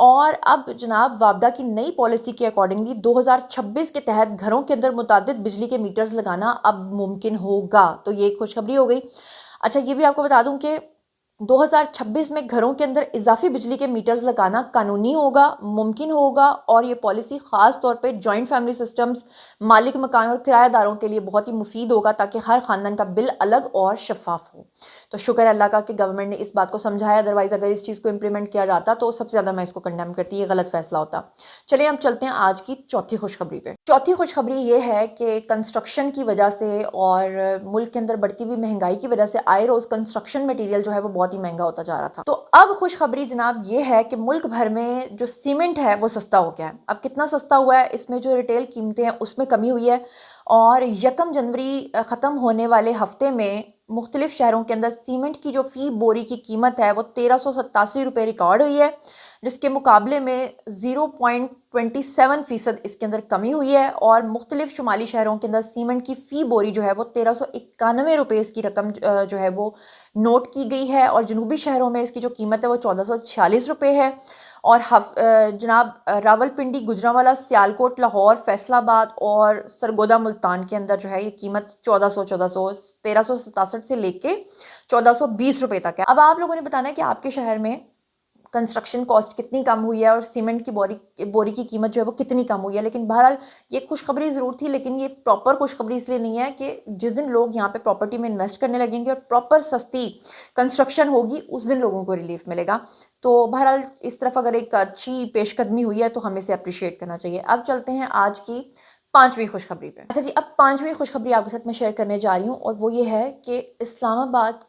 اور اب جناب وابڈا کی نئی پالیسی کے اکارڈنگلی 2026 کے تحت گھروں کے اندر متعدد بجلی کے میٹرز لگانا اب ممکن ہوگا. تو یہ ایک خوشخبری ہو گئی. اچھا یہ بھی آپ کو بتا دوں کہ 2026 میں گھروں کے اندر اضافی بجلی کے میٹرز لگانا قانونی ہوگا، ممکن ہوگا، اور یہ پالیسی خاص طور پہ جوائنٹ فیملی سسٹمز، مالک مکان اور کرایہ داروں کے لیے بہت ہی مفید ہوگا تاکہ ہر خاندان کا بل الگ اور شفاف ہو. تو شکر اللہ کا کہ گورنمنٹ نے اس بات کو سمجھایا، ادروائز اگر اس چیز کو امپلیمنٹ کیا جاتا تو سب سے زیادہ میں اس کو کنڈیم کرتی، یہ غلط فیصلہ ہوتا. چلیے ہم چلتے ہیں آج کی چوتھی خوشخبری پہ. چوتھی خوشخبری یہ ہے کہ کنسٹرکشن کی وجہ سے اور ملک کے اندر بڑھتی ہوئی مہنگائی کی وجہ سے آئے روز کنسٹرکشن مٹیریل جو ہے وہ بہت ہی مہنگا ہوتا جا رہا تھا. تو اب خوشخبری جناب یہ ہے کہ ملک بھر میں جو سیمنٹ ہے وہ سستا ہو گیا ہے. اب کتنا سستا ہوا ہے، اس میں جو ریٹیل قیمتیں ہیں اس میں کمی ہوئی ہے، اور 1 جنوری ختم ہونے والے ہفتے میں مختلف شہروں کے اندر سیمنٹ کی جو فی بوری کی قیمت ہے وہ 1387 روپے ریکارڈ ہوئی ہے، جس کے مقابلے میں 0.27% اس کے اندر کمی ہوئی ہے. اور مختلف شمالی شہروں کے اندر سیمنٹ کی فی بوری جو ہے وہ 1391 روپے اس کی رقم جو ہے وہ نوٹ کی گئی ہے، اور جنوبی شہروں میں اس کی جو قیمت ہے وہ 1446 روپے ہے. اور جناب راول پنڈی، گجرانوالہ، سیالکوٹ، لاہور، فیصل آباد اور سرگودا ملتان کے اندر جو ہے یہ قیمت 1367 سے لے کے 1420 روپے تک ہے. اب آپ لوگوں نے بتانا ہے کہ آپ کے شہر میں کنسٹرکشن کاسٹ کتنی کم ہوئی ہے اور سیمنٹ کی بوری کی قیمت جو ہے وہ کتنی کم ہوئی ہے. لیکن بہرحال یہ خوشخبری ضرور تھی، لیکن یہ پراپر خوشخبری اس لیے نہیں ہے کہ جس دن لوگ یہاں پہ پراپرٹی میں انویسٹ کرنے لگیں گے اور پراپر سستی کنسٹرکشن ہوگی اس دن لوگوں کو ریلیف ملے گا. تو بہرحال اس طرف اگر ایک اچھی پیش قدمی ہوئی ہے تو ہمیں اسے اپریشیٹ کرنا چاہیے. اب چلتے ہیں آج کی 5ویں خوشخبری پہ. اچھا جی، اب 5ویں خوشخبری آپ کے ساتھ میں شیئر کرنے جا رہی ہوں، اور وہ یہ ہے کہ اسلام آباد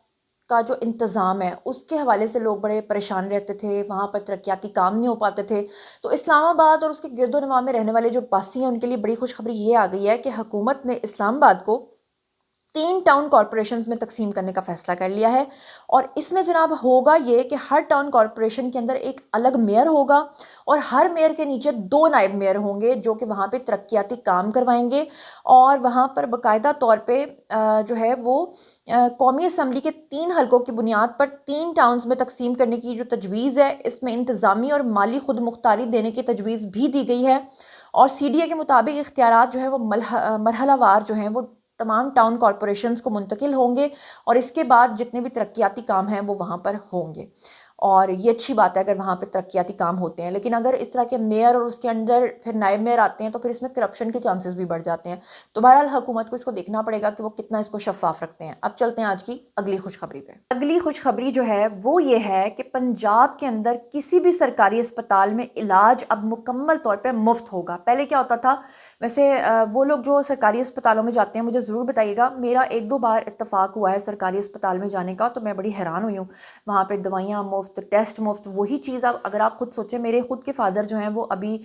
کا جو انتظام ہے اس کے حوالے سے لوگ بڑے پریشان رہتے تھے، وہاں پر ترقیاتی کام نہیں ہو پاتے تھے. تو اسلام آباد اور اس کے گرد و نواح میں رہنے والے جو باسی ہیں ان کے لیے بڑی خوشخبری یہ آ گئی ہے کہ حکومت نے اسلام آباد کو 3 ٹاؤن کارپوریشنز میں تقسیم کرنے کا فیصلہ کر لیا ہے. اور اس میں جناب ہوگا یہ کہ ہر ٹاؤن کارپوریشن کے اندر ایک الگ میئر ہوگا، اور ہر میئر کے نیچے 2 نائب میئر ہوں گے جو کہ وہاں پہ ترقیاتی کام کروائیں گے. اور وہاں پر باقاعدہ طور پہ جو ہے وہ قومی اسمبلی کے 3 حلقوں کی بنیاد پر 3 ٹاؤنز میں تقسیم کرنے کی جو تجویز ہے، اس میں انتظامی اور مالی خود مختاری دینے کی تجویز بھی دی گئی ہے. اور سی ڈی اے کے مطابق اختیارات جو ہے وہ مرحلہ وار جو ہیں وہ تمام ٹاؤن کارپوریشنز کو منتقل ہوں گے، اور اس کے بعد جتنے بھی ترقیاتی کام ہیں وہ وہاں پر ہوں گے. اور یہ اچھی بات ہے اگر وہاں پہ ترقیاتی کام ہوتے ہیں، لیکن اگر اس طرح کے میئر اور اس کے اندر پھر نائب میئر آتے ہیں تو پھر اس میں کرپشن کے چانسز بھی بڑھ جاتے ہیں. تو بہرحال حکومت کو اس کو دیکھنا پڑے گا کہ وہ کتنا اس کو شفاف رکھتے ہیں. اب چلتے ہیں آج کی اگلی خوشخبری پہ. اگلی خوشخبری جو ہے وہ یہ ہے کہ پنجاب کے اندر کسی بھی سرکاری اسپتال میں علاج اب مکمل طور پہ مفت ہوگا. پہلے کیا ہوتا تھا، ویسے وہ لوگ جو سرکاری اسپتالوں میں جاتے ہیں مجھے ضرور بتائیے گا، میرا 1-2 بار اتفاق ہوا ہے سرکاری اسپتال میں جانے کا تو میں بڑی حیران ہوئی ہوں. وہاں پہ دوائیاں مفت، ٹیسٹ مفت. وہی چیز اب اگر آپ خود سوچیں، میرے خود کے فادر جو ہیں وہ ابھی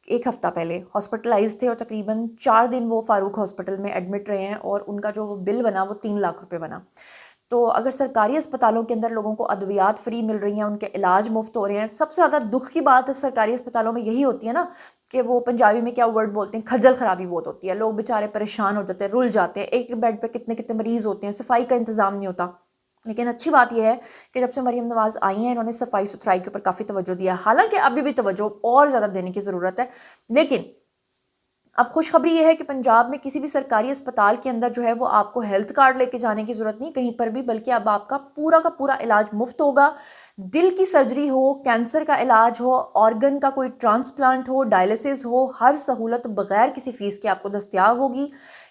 1 ہفتہ پہلے ہاسپٹلائز تھے، اور تقریباً 4 دن وہ فاروق ہاسپٹل میں ایڈمٹ رہے ہیں، اور ان کا جو بل بنا وہ 3 لاکھ روپے بنا. تو اگر سرکاری اسپتالوں کے اندر لوگوں کو ادویات فری مل رہی ہیں، ان کے علاج مفت ہو رہے ہیں، سب سے زیادہ دکھ کی بات سرکاری اسپتالوں میں یہی ہوتی ہے نا کہ وہ پنجابی میں کیا ورڈ بولتے ہیں، کھجل خرابی بہت ہوتی ہے. لوگ بیچارے پریشان ہو جاتے ہیں، رل جاتے ہیں، ایک بیڈ پہ کتنے کتنے مریض ہوتے ہیں، صفائی کا انتظام نہیں ہوتا. لیکن اچھی بات یہ ہے کہ جب سے مریم نواز آئی ہیں انہوں نے صفائی ستھرائی کے اوپر کافی توجہ دیا، حالانکہ ابھی بھی توجہ اور زیادہ دینے کی ضرورت ہے. لیکن اب خوشخبری یہ ہے کہ پنجاب میں کسی بھی سرکاری اسپتال کے اندر جو ہے وہ آپ کو ہیلتھ کارڈ لے کے جانے کی ضرورت نہیں کہیں پر بھی، بلکہ اب آپ کا پورا علاج مفت ہوگا. دل کی سرجری ہو، کینسر کا علاج ہو، آرگن کا کوئی ٹرانسپلانٹ ہو، ڈائلسس ہو، ہر سہولت بغیر کسی فیس کے آپ کو دستیاب ہوگی.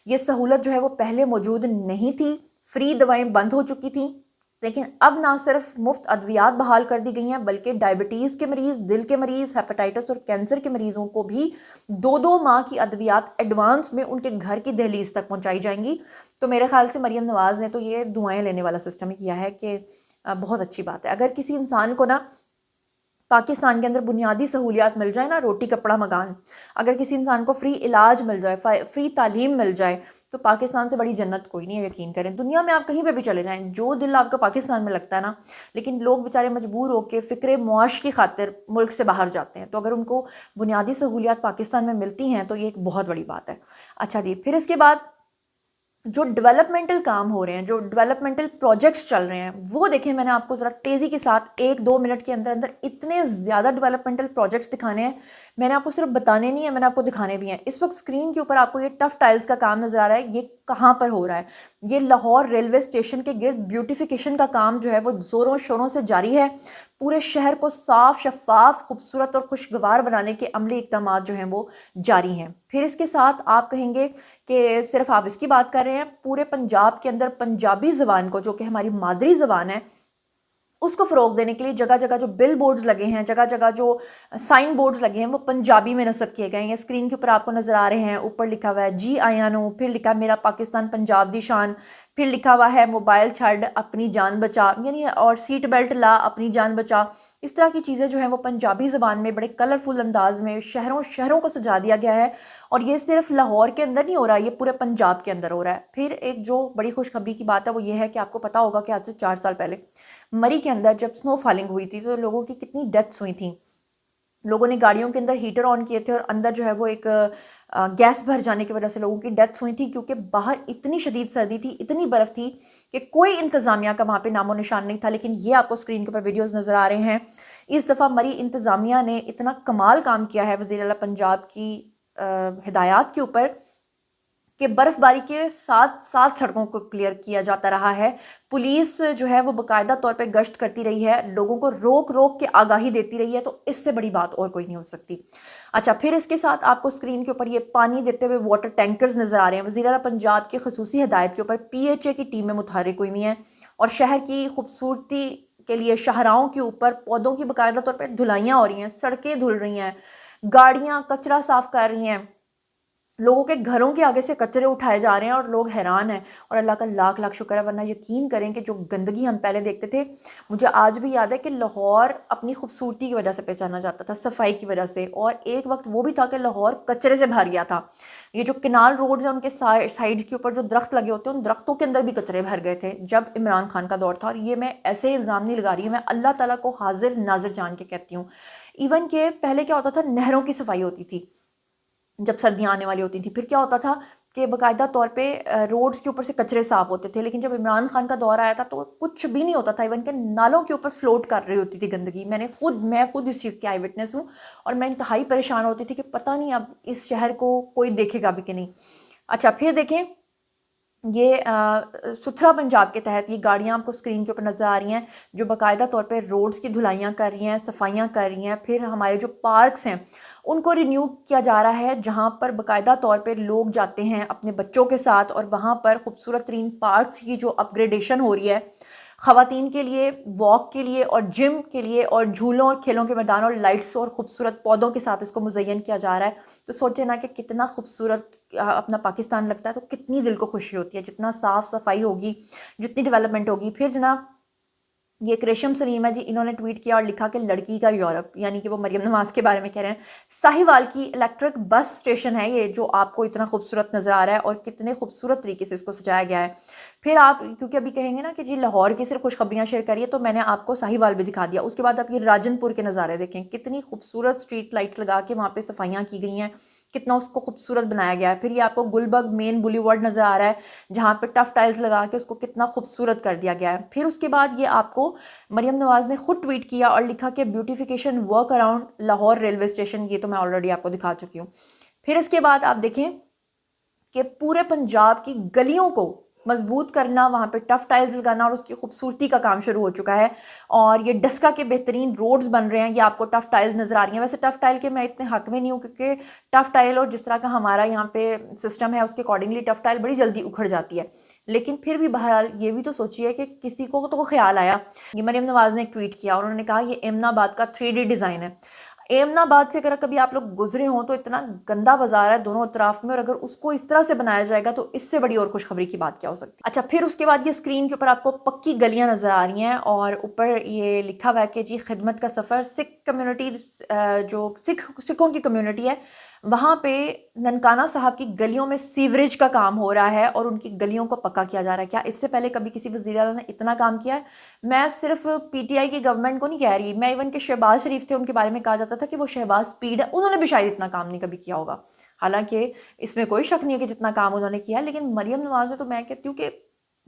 یہ سہولت جو ہے وہ پہلے موجود نہیں تھی. فری دوائیں بند ہو چکی تھیں، لیکن اب نہ صرف مفت ادویات بحال کر دی گئی ہیں بلکہ ڈائبٹیز کے مریض، دل کے مریض، ہیپاٹائٹس اور کینسر کے مریضوں کو بھی 2 ماہ کی ادویات ایڈوانس میں ان کے گھر کی دہلیز تک پہنچائی جائیں گی. تو میرے خیال سے مریم نواز نے تو یہ دعائیں لینے والا سسٹم کیا ہے کہ بہت اچھی بات ہے. اگر کسی انسان کو نا پاکستان کے اندر بنیادی سہولیات مل جائے نا، روٹی کپڑا مکان، اگر کسی انسان کو فری علاج مل جائے، فری تعلیم مل جائے، تو پاکستان سے بڑی جنت کوئی نہیں ہے. یقین کریں، دنیا میں آپ کہیں پہ بھی چلے جائیں، جو دل آپ کا پاکستان میں لگتا ہے نا، لیکن لوگ بیچارے مجبور ہو کے فکر معاش کی خاطر ملک سے باہر جاتے ہیں. تو اگر ان کو بنیادی سہولیات پاکستان میں ملتی ہیں تو یہ ایک بہت بڑی بات ہے. اچھا جی، پھر اس کے بعد جو ڈیولپمنٹل کام ہو رہے ہیں، جو ڈیولپمنٹل پروجیکٹس چل رہے ہیں، وہ دیکھیں میں نے آپ کو ذرا تیزی کے ساتھ 1-2 منٹ کے اندر اندر اتنے زیادہ ڈیولپمنٹل پروجیکٹس دکھانے ہیں. میں نے آپ کو صرف بتانے نہیں ہیں، میں نے آپ کو دکھانے بھی ہیں. اس وقت اسکرین کے اوپر آپ کو یہ ٹف ٹائلز کا کام نظر آ رہا ہے. یہ کہاں پر ہو رہا ہے؟ یہ لاہور ریلوے اسٹیشن کے گرد بیوٹیفیکیشن کا کام جو ہے وہ زوروں شوروں سے جاری ہے. پورے شہر کو صاف، شفاف، خوبصورت اور خوشگوار بنانے کے عملی اقدامات جو ہیں وہ جاری ہیں. پھر اس کے ساتھ آپ کہیں گے کہ صرف آپ اس کی بات کر رہے ہیں، پورے پنجاب کے اندر پنجابی زبان کو، جو کہ ہماری مادری زبان ہے، اس کو فروغ دینے کے لیے جگہ جگہ جو بل بورڈز لگے ہیں، جگہ جگہ جو سائن بورڈز لگے ہیں، وہ پنجابی میں نصب کیے گئے ہیں. اسکرین کے اوپر آپ کو نظر آ رہے ہیں. اوپر لکھا ہوا ہے جی آیا نو، پھر لکھا ہے میرا پاکستان پنجاب دی شان، پھر لکھا ہوا ہے موبائل چھڑ اپنی جان بچا، یعنی اور سیٹ بیلٹ لا اپنی جان بچا. اس طرح کی چیزیں جو ہیں وہ پنجابی زبان میں بڑے کلرفل انداز میں شہروں کو سجا دیا گیا ہے. اور یہ صرف لاہور کے اندر نہیں ہو رہا، یہ پورے پنجاب کے اندر ہو رہا ہے. پھر ایک جو بڑی خوشخبری کی بات ہے وہ یہ ہے کہ آپ کو پتا ہوگا کہ آج سے 4 سال پہلے مری کے اندر جب سنو فالنگ ہوئی تھی تو لوگوں کی کتنی ڈیتھس ہوئی تھیں. لوگوں نے گاڑیوں کے اندر ہیٹر آن کیے تھے اور اندر جو ہے وہ ایک گیس بھر جانے کی وجہ سے لوگوں کی ڈیتھس ہوئی تھی، کیونکہ باہر اتنی شدید سردی تھی، اتنی برف تھی کہ کوئی انتظامیہ کا وہاں پہ نام و نشان نہیں تھا. لیکن یہ آپ کو اسکرین کے اوپر ویڈیوز نظر آ رہے ہیں. اس دفعہ مری انتظامیہ نے اتنا کمال کام کیا ہے وزیر اعلیٰ پنجاب کی ہدایات کے اوپر کہ برف باری کے ساتھ ساتھ سڑکوں کو کلیئر کیا جاتا رہا ہے. پولیس جو ہے وہ باقاعدہ طور پہ گشت کرتی رہی ہے، لوگوں کو روک روک کے آگاہی دیتی رہی ہے. تو اس سے بڑی بات اور کوئی نہیں ہو سکتی. اچھا، پھر اس کے ساتھ آپ کو اسکرین کے اوپر یہ پانی دیتے ہوئے واٹر ٹینکرز نظر آ رہے ہیں. وزیر اعلیٰ پنجاب کی خصوصی ہدایت کے اوپر PHA کی ٹیم میں متحرک ہوئی ہیں اور شہر کی خوبصورتی کے لیے شاہراہوں کے اوپر پودوں کی باقاعدہ طور پہ دھلائیاں ہو رہی ہیں، سڑکیں دھل رہی ہیں، گاڑیاں کچرا صاف کر رہی ہیں، لوگوں کے گھروں کے آگے سے کچرے اٹھائے جا رہے ہیں اور لوگ حیران ہیں. اور اللہ کا لاکھ لاکھ شکر ہے، ورنہ یقین کریں کہ جو گندگی ہم پہلے دیکھتے تھے، مجھے آج بھی یاد ہے کہ لاہور اپنی خوبصورتی کی وجہ سے پہچانا جاتا تھا، صفائی کی وجہ سے. اور ایک وقت وہ بھی تھا کہ لاہور کچرے سے بھر گیا تھا. یہ جو کنال روڈز ہیں ان کے سائڈز کے اوپر جو درخت لگے ہوتے ہیں، ان درختوں کے اندر بھی کچرے بھر گئے تھے جب عمران خان کا دور تھا. اور یہ میں ایسے الزام نہیں لگا رہی ہوں، میں اللہ تعالیٰ کو حاضر ناظر جان کے کہتی ہوں. ایون کہ پہلے کیا ہوتا تھا، نہروں کی صفائی ہوتی تھی جب سردیاں آنے والی ہوتی تھیں. پھر کیا ہوتا تھا کہ باقاعدہ طور پہ روڈز کے اوپر سے کچرے صاف ہوتے تھے. لیکن جب عمران خان کا دور آیا تھا تو کچھ بھی نہیں ہوتا تھا، ایون کہ نالوں کے اوپر فلوٹ کر رہی ہوتی تھی گندگی. میں خود اس چیز کی آئی وٹنس ہوں اور میں انتہائی پریشان ہوتی تھی کہ پتہ نہیں اب اس شہر کو کوئی دیکھے گا بھی کہ نہیں. اچھا، پھر دیکھیں یہ ستھرا پنجاب کے تحت یہ گاڑیاں آپ کو اسکرین کے اوپر نظر آ رہی ہیں جو باقاعدہ طور پہ روڈز کی دھلائیاں کر رہی ہیں، صفائیاں کر رہی ہیں. پھر ہمارے جو پارکس ہیں ان کو رینیو کیا جا رہا ہے، جہاں پر باقاعدہ طور پہ لوگ جاتے ہیں اپنے بچوں کے ساتھ، اور وہاں پر خوبصورت ترین پارکس کی جو اپ گریڈیشن ہو رہی ہے خواتین کے لیے، واک کے لیے اور جم کے لیے، اور جھولوں اور کھیلوں کے میدان اور لائٹس اور خوبصورت پودوں کے ساتھ اس کو مزین کیا جا رہا ہے. تو سوچے نا کہ کتنا خوبصورت اپنا پاکستان لگتا ہے، تو کتنی دل کو خوشی ہوتی ہے جتنا صاف صفائی ہوگی، جتنی ڈیولپمنٹ ہوگی. پھر جناب یہ ایک ریشم سلیم ہے جی، انہوں نے ٹویٹ کیا اور لکھا کہ لڑکی کا یورپ، یعنی کہ وہ مریم نواز کے بارے میں کہہ رہے ہیں. ساہیوال کی الیکٹرک بس اسٹیشن ہے یہ جو آپ کو اتنا خوبصورت نظر آ رہا ہے اور کتنے خوبصورت طریقے سے اس کو سجایا گیا ہے. پھر آپ کیونکہ ابھی کہیں گے نا کہ جی لاہور کی صرف خوشخبریاں شیئر کریے، تو میں نے آپ کو ساہیوال بھی دکھا دیا. اس کے بعد آپ یہ راجن پور کے نظارے دیکھیں، کتنی خوبصورت اسٹریٹ لائٹس لگا کے وہاں پہ صفائیاں کی گئی ہیں، کتنا اس کو خوبصورت بنایا گیا ہے. پھر یہ آپ کو گلبرگ مین بولی ورڈ نظر آ رہا ہے جہاں پہ ٹف ٹائلز لگا کے اس کو کتنا خوبصورت کر دیا گیا ہے. پھر اس کے بعد یہ آپ کو مریم نواز نے خود ٹویٹ کیا اور لکھا کہ beautification work around Lahore railway station. یہ تو میں آلریڈی آپ کو دکھا چکی ہوں. پھر اس کے بعد آپ دیکھیں کہ پورے پنجاب کی گلیوں کو مضبوط کرنا، وہاں پہ ٹف ٹائلز لگانا اور اس کی خوبصورتی کا کام شروع ہو چکا ہے. اور یہ ڈسکا کے بہترین روڈز بن رہے ہیں. یہ آپ کو ٹف ٹائلز نظر آ رہی ہیں. ویسے ٹف ٹائل کے میں اتنے حق میں نہیں ہوں کیونکہ ٹف ٹائل اور جس طرح کا ہمارا یہاں پہ سسٹم ہے اس کے اکارڈنگلی ٹف ٹائل بڑی جلدی اکھڑ جاتی ہے. لیکن پھر بھی بہرحال یہ بھی تو سوچیے کہ کسی کو تو خیال آیا. یہ مریم نواز نے ایک ٹویٹ کیا اور انہوں نے کہا یہ ایمنا آباد کا 3D ڈیزائن ہے. ایمنا آباد سے اگر کبھی آپ لوگ گزرے ہوں تو اتنا گندا بازار ہے دونوں اطراف میں، اور اگر اس کو اس طرح سے بنایا جائے گا تو اس سے بڑی اور خوشخبری کی بات کیا ہو سکتی ہے. اچھا، پھر اس کے بعد یہ اسکرین کے اوپر آپ کو پکی گلیاں نظر آ رہی ہیں اور اوپر یہ لکھا ہوا ہے کہ جی خدمت کا سفر. سکھ کمیونٹی جو سکھوں کی کمیونٹی ہے وہاں پہ ننکانہ صاحب کی گلیوں میں سیوریج کا کام ہو رہا ہے اور ان کی گلیوں کو پکا کیا جا رہا ہے. کیا اس سے پہلے کبھی کسی وزیر اعلیٰ نے اتنا کام کیا ہے؟ میں صرف PTI کی گورنمنٹ کو نہیں کہہ رہی، میں ایون کہ شہباز شریف تھے ان کے بارے میں کہا جاتا تھا کہ وہ شہباز اسپیڈ ہے، انہوں نے بھی شاید اتنا کام نہیں کبھی کیا ہوگا. حالانکہ اس میں کوئی شک نہیں ہے کہ جتنا کام انہوں نے کیا، لیکن مریم نواز نے تو میں کہتی ہوں کہ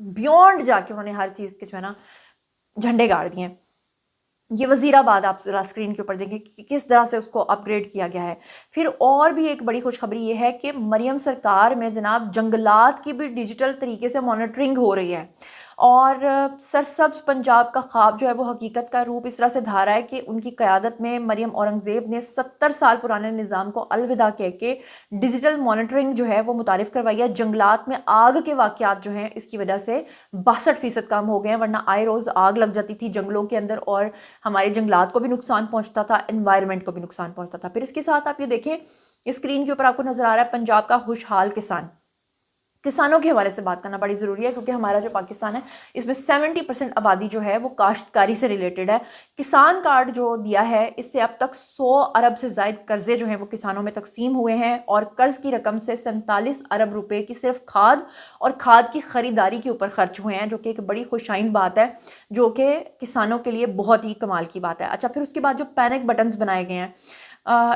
بیونڈ جا کے انہوں نے ہر چیز کے جو ہے نا جھنڈے گاڑ دیے ہیں۔ یہ وزیر آباد آپ ذرا اسکرین کے اوپر دیکھیں کہ کس طرح سے اس کو اپ گریڈ کیا گیا ہے۔ پھر اور بھی ایک بڑی خوشخبری یہ ہے کہ مریم سرکار میں جناب جنگلات کی بھی ڈیجیٹل طریقے سے مانیٹرنگ ہو رہی ہے، اور سرسبز پنجاب کا خواب جو ہے وہ حقیقت کا روپ اس طرح سے دھارا ہے کہ ان کی قیادت میں مریم اورنگزیب نے 70 سال پرانے نظام کو الوداع کہہ کے ڈیجیٹل مانیٹرنگ جو ہے وہ متعارف کروائی ہے۔ جنگلات میں آگ کے واقعات جو ہیں اس کی وجہ سے 62% کم ہو گئے ہیں، ورنہ آئے روز آگ لگ جاتی تھی جنگلوں کے اندر، اور ہمارے جنگلات کو بھی نقصان پہنچتا تھا، انوائرمنٹ کو بھی نقصان پہنچتا تھا۔ پھر اس کے ساتھ آپ یہ دیکھیں اسکرین کے اوپر آپ کو نظر آ رہا ہے پنجاب کا خوشحال کسان۔ کسانوں کے حوالے سے بات کرنا بڑی ضروری ہے، کیونکہ ہمارا جو پاکستان ہے اس میں 70% آبادی جو ہے وہ کاشتکاری سے ریلیٹڈ ہے۔ کسان کارڈ جو دیا ہے اس سے اب تک 100 ارب سے زائد قرضے جو ہیں وہ کسانوں میں تقسیم ہوئے ہیں، اور قرض کی رقم سے 47 ارب روپے کی صرف کھاد اور کھاد کی خریداری کے اوپر خرچ ہوئے ہیں، جو کہ ایک بڑی خوشائن بات ہے، جو کہ کسانوں کے لیے بہت ہی کمال کی بات ہے۔ اچھا، پھر اس کے بعد جو پینک بٹنز بنائے گئے ہیں،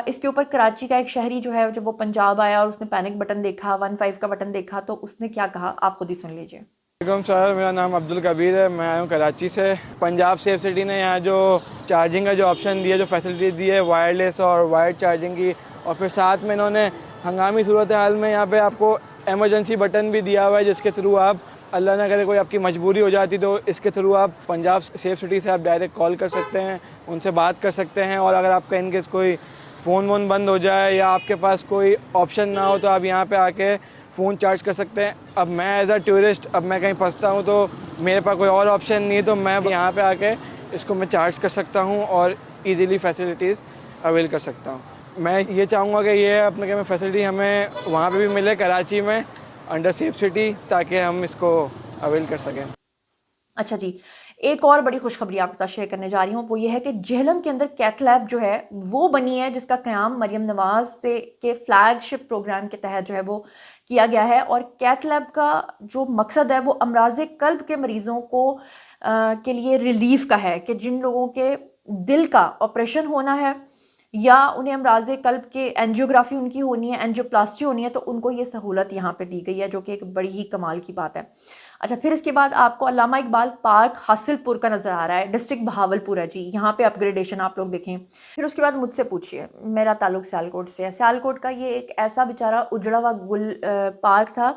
اس کے اوپر کراچی کا ایک شہری جو ہے جب وہ پنجاب آیا اور اس نے پینک بٹن دیکھا، 15 کا بٹن دیکھا، تو اس نے کیا کہا آپ خود ہی سن لیجئے۔ وعلیکم سر، میرا نام عبدالکبیر ہے، میں آیا ہوں کراچی سے۔ پنجاب سیف سٹی نے یہاں جو چارجنگ کا جو آپشن دیا، جو فیسلٹیز دی ہے وائرلیس اور وائرڈ چارجنگ کی، اور پھر ساتھ میں انہوں نے ہنگامی صورتحال میں یہاں پہ آپ کو ایمرجنسی بٹن بھی دیا ہوا ہے، جس کے تھرو آپ اللہ نہ کرے کوئی آپ کی مجبوری ہو جاتی تو اس کے تھرو آپ پنجاب سیف سٹی سے آپ ڈائریکٹ کال کر سکتے ہیں، ان سے بات کر سکتے ہیں، اور اگر آپ کا ان کیس کوئی فون بند ہو جائے یا آپ کے پاس کوئی آپشن نہ ہو تو آپ یہاں پہ آ کے فون چارج کر سکتے ہیں۔ اب میں ایز اے ٹورسٹ اب میں کہیں پھنستا ہوں تو میرے پاس کوئی اور آپشن نہیں ہے، تو میں یہاں پہ آ کے اس کو میں چارج کر سکتا ہوں اور ایزیلی فیسلٹیز اویل کر سکتا ہوں۔ میں یہ چاہوں گا کہ یہ اپنے کہ فیسلٹی ہمیں وہاں پہ بھی ملے کراچی میں انڈر سیف سٹی، تاکہ ہم اس کو اویل کر سکیں۔ اچھا جی، ایک اور بڑی خوشخبری آپ کے ساتھ شیئر کرنے جا رہی ہوں، وہ یہ ہے کہ جہلم کے اندر کیتھ لیب جو ہے وہ بنی ہے، جس کا قیام مریم نواز سے کے فلیگ شپ پروگرام کے تحت جو ہے وہ کیا گیا ہے، اور کیتھ لیب کا جو مقصد ہے وہ امراض قلب کے مریضوں کو کے لیے ریلیف کا ہے، کہ جن لوگوں کے دل کا آپریشن ہونا ہے یا انہیں امراض قلب کے اینجیوگرافی ان کی ہونی ہے، اینجیوپلاسٹی ہونی ہے، تو ان کو یہ سہولت یہاں پہ دی گئی ہے، جو کہ ایک بڑی ہی کمال کی بات ہے۔ اچھا، پھر اس کے بعد آپ کو علامہ اقبال پارک حاصل پور کا نظر آ رہا ہے، ڈسٹرکٹ بہاولپور ہے جی، یہاں پہ اپ گریڈیشن آپ لوگ دیکھیں۔ پھر اس کے بعد مجھ سے پوچھئے، میرا تعلق سیالکوٹ سے ہے۔ سیالکوٹ کا یہ ایک ایسا بیچارہ اجڑا ہوا پارک تھا،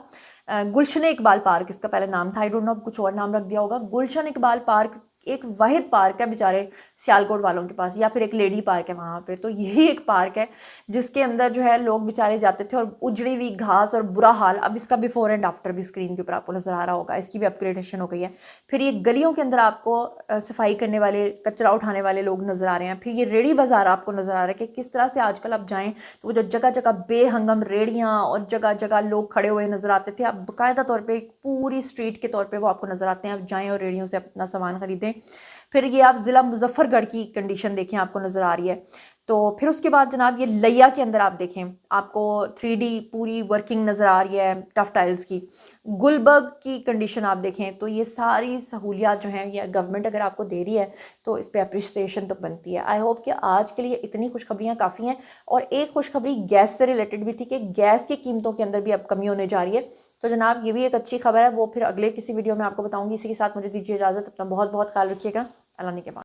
گلشن اقبال پارک اس کا پہلے نام تھا، آئی ڈونٹ نو اب کچھ اور نام رکھ دیا ہوگا۔ گلشن اقبال پارک ایک واحد پارک ہے بیچارے سیالکوٹ والوں کے پاس، یا پھر ایک لیڈی پارک ہے وہاں پہ، تو یہی ایک پارک ہے جس کے اندر جو ہے لوگ بیچارے جاتے تھے، اور اجڑی ہوئی گھاس اور برا حال۔ اب اس کا بیفور اینڈ آفٹر بھی اسکرین کے اوپر آپ کو نظر آ رہا ہوگا، اس کی بھی اپ گریڈیشن ہو گئی ہے۔ پھر یہ گلیوں کے اندر آپ کو صفائی کرنے والے، کچرا اٹھانے والے لوگ نظر آ رہے ہیں۔ پھر یہ ریڑھی بازار آپ کو نظر آ رہا ہے کہ کس طرح سے آج کل آپ جائیں تو وہ جو جگہ جگہ بے ہنگم ریڑیاں اور جگہ جگہ لوگ کھڑے ہوئے نظر آتے تھے، اب باقاعدہ طور پہ ایک پوری اسٹریٹ کے طور پہ وہ آپ کو نظر آتے ہیں، آپ جائیں اور ریڑیوں سے اپنا سامان خریدیں۔ پھر یہ آپ ضلع مظفر گڑھ کی کنڈیشن دیکھیں، آپ کو نظر آ رہی ہے۔ تو پھر اس کے بعد جناب یہ لیا کے اندر آپ دیکھیں، آپ کو 3D پوری ورکنگ نظر آ رہی ہے ٹف ٹائلز کی۔ گلبرگ کی کنڈیشن آپ دیکھیں تو یہ ساری سہولیات جو ہیں یہ گورنمنٹ اگر آپ کو دے رہی ہے تو اس پہ اپریشیشن تو بنتی ہے۔ آئی ہوپ کہ آج کے لیے اتنی خوشخبریاں کافی ہیں، اور ایک خوشخبری گیس سے ریلیٹڈ بھی تھی کہ گیس کی قیمتوں کے اندر بھی اب کمی ہونے جا رہی ہے، تو جناب یہ بھی ایک اچھی خبر ہے، وہ پھر اگلے کسی ویڈیو میں آپ کو بتاؤں گی۔ اسی کے ساتھ مجھے دیجیے اجازت، اپنا بہت بہت خیال رکھیے گا، اللہ نے کے بعد۔